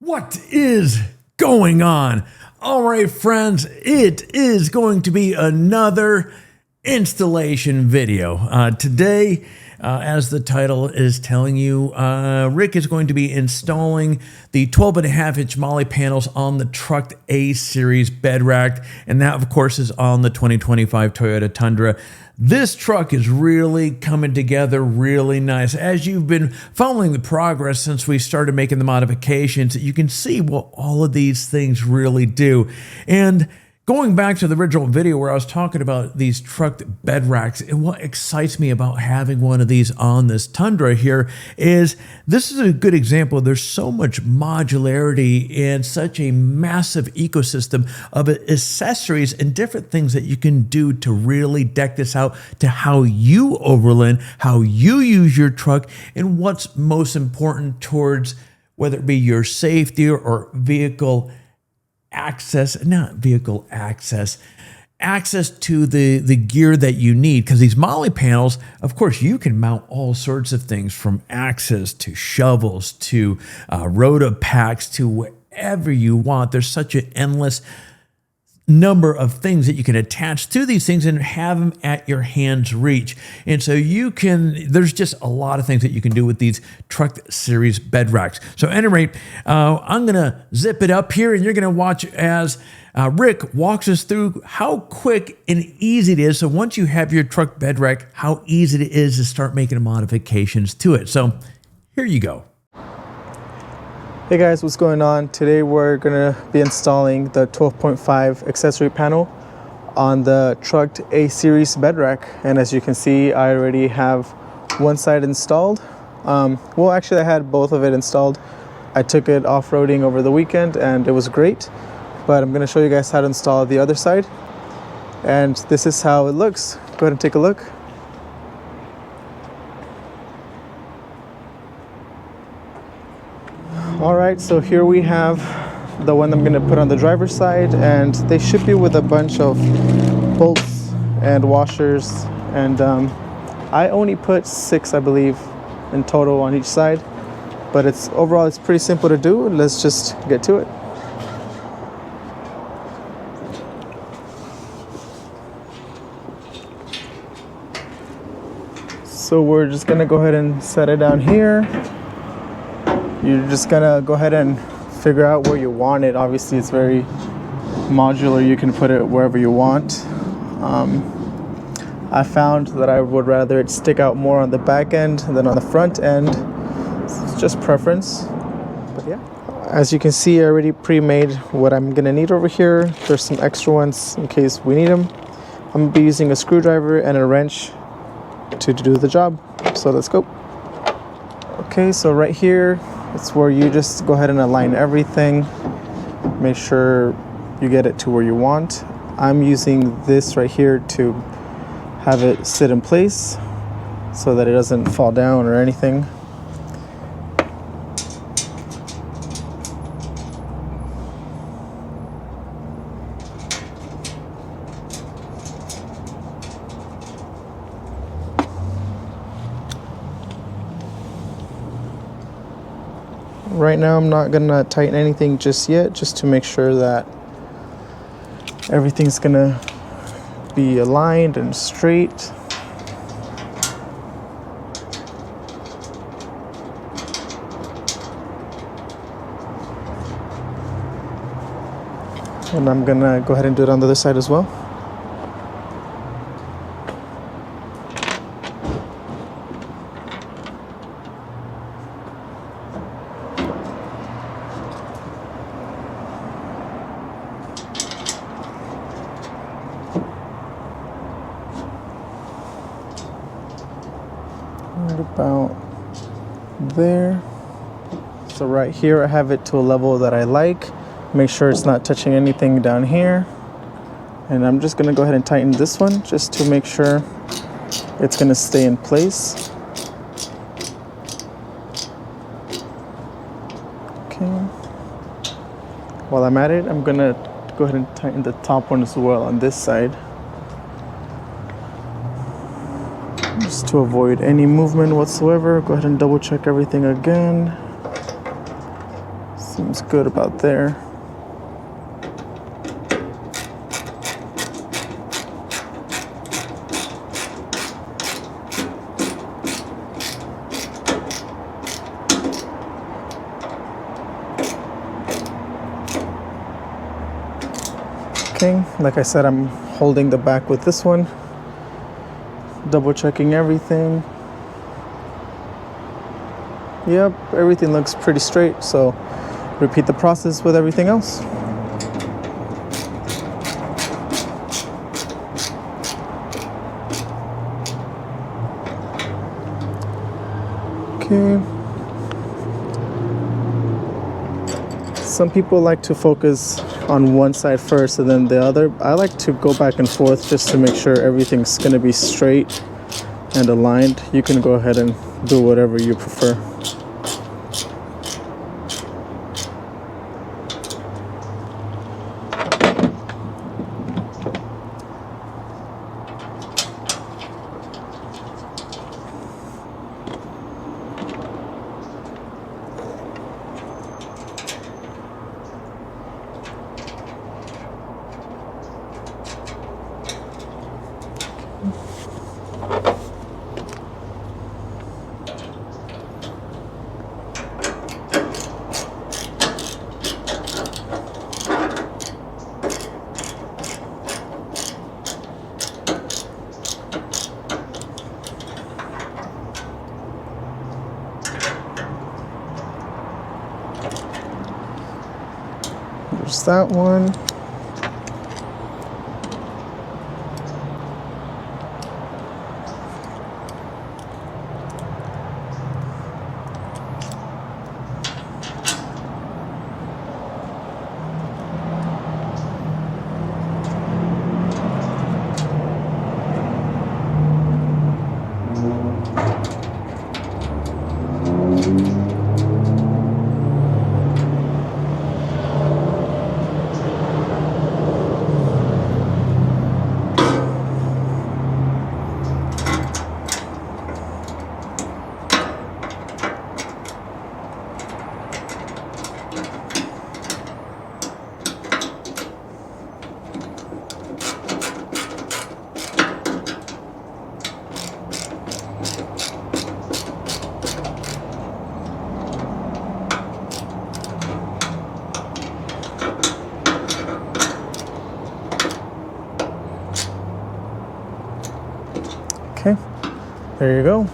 What is going on? All right, friends, it is going to be another installation video. Today, as the title is telling you, Rick is going to be installing the 12.5-inch MOLLE panels on the TRUKD A series bed rack, and that, of course, is on the 2025 Toyota Tundra. This truck is really coming together really nice. As you've been following the progress since we started making the modifications, you can see what all of these things really do. And going back to the original video where I was talking about these TRUKD bed racks, and what excites me about having one of these on this Tundra here is this is a good example. There's so much modularity and such a massive ecosystem of accessories and different things that you can do to really deck this out to how you overland, how you use your truck, and what's most important towards whether it be your safety or vehicle access to the gear that you need, because these MOLLE panels, of course, you can mount all sorts of things from axes to shovels to Rotopax to whatever you want. There's such an endless number of things that you can attach to these things and have them at your hand's reach. And so there's just a lot of things that you can do with these TRUKD series bed racks. So at any rate, I'm gonna zip it up here and you're gonna watch as Rick walks us through how quick and easy it is. So once you have your TRUKD bed rack, how easy it is to start making modifications to it. So here you go. Hey guys, what's going on? Today we're gonna be installing the 12.5 accessory panel on the TRUKD A series bed rack. And as you can see, I already have one side installed. Well, actually I had both of it installed. I took it off-roading over the weekend and it was great, but I'm gonna show you guys how to install the other side. And this is how it looks. Go ahead and take a look. All right, so here we have the one I'm gonna put on the driver's side, and they ship you with a bunch of bolts and washers, and I only put 6, I believe, in total on each side, but overall it's pretty simple to do. Let's just get to it. So we're just gonna go ahead and set it down here. You're just gonna go ahead and figure out where you want it. Obviously it's very modular, you can put it wherever you want. I found that I would rather it stick out more on the back end than on the front end. It's just preference, but yeah. As you can see, I already pre-made what I'm gonna need over here. There's some extra ones in case we need them. I'm gonna be using a screwdriver and a wrench to do the job, so let's go. Okay, so right here, it's where you just go ahead and align everything. Make sure you get it to where you want. I'm using this right here to have it sit in place so that it doesn't fall down or anything. Right now I'm not gonna tighten anything just yet, just to make sure that everything's gonna be aligned and straight. And I'm gonna go ahead and do it on the other side as well. Right about there. So right here I have it to a level that I like. Make sure it's not touching anything down here. And I'm just gonna go ahead and tighten this one just to make sure it's gonna stay in place. Okay. While I'm at it, I'm gonna go ahead and tighten the top one as well on this side, just to avoid any movement whatsoever. Go ahead and double check everything again. Seems good about there. Okay, like I said, I'm holding the back with this one, double checking everything. Yep, everything looks pretty straight, so repeat the process with everything else. Okay. Some people like to focus on one side first and then the other. I like to go back and forth just to make sure everything's going to be straight and aligned. You can go ahead and do whatever you prefer. There's that one. Okay, there you go.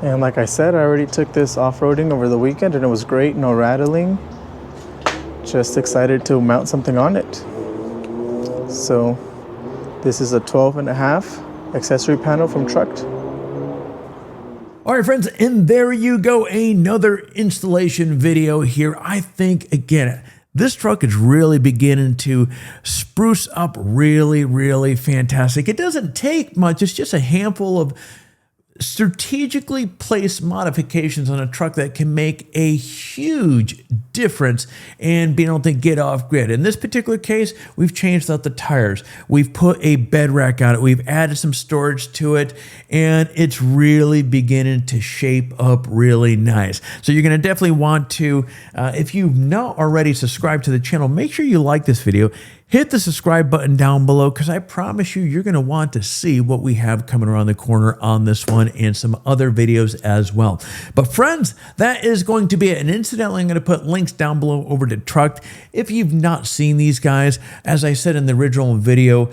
And like I said, I already took this off-roading over the weekend and it was great, no rattling. Just excited to mount something on it. So this is a 12.5 accessory panel from TRUKD. All right, friends, and there you go, another installation video here. I think, again, this truck is really beginning to spruce up really fantastic. It doesn't take much. It's just a handful of strategically placed modifications on a truck that can make a huge difference in being able to get off grid. In this particular case, we've changed out the tires. We've put a bed rack on it. We've added some storage to it, and it's really beginning to shape up really nice. So you're going to definitely want to, if you've not already subscribed to the channel, make sure you like this video. Hit the subscribe button down below because I promise you, you're going to want to see what we have coming around the corner on this one and some other videos as well. But friends, that is going to be it. And incidentally, I'm going to put links down below over to TRUKD. If you've not seen these guys, as I said in the original video,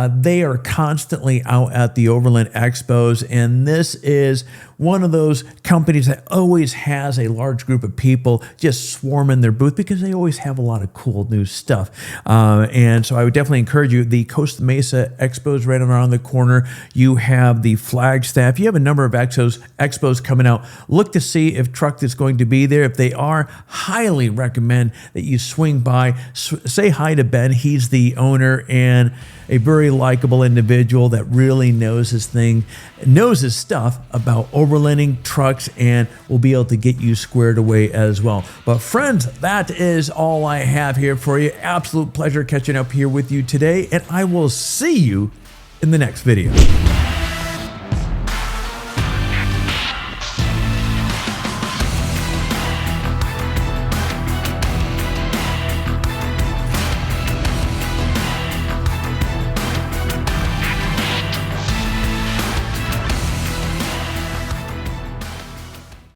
they are constantly out at the Overland Expos. And this is one of those companies that always has a large group of people just swarming their booth because they always have a lot of cool new stuff. And so I would definitely encourage you. The Costa Mesa Expo is right around the corner. You have the Flagstaff. You have a number of expos coming out. Look to see if TRUKD is going to be there. If they are, highly recommend that you swing by. Say hi to Ben. He's the owner and a very likable individual that really knows his thing, knows his stuff about overlanding trucks, and will be able to get you squared away as well. But friends, that is all I have here for you. Absolute pleasure catching up here with you today, and I will see you in the next video.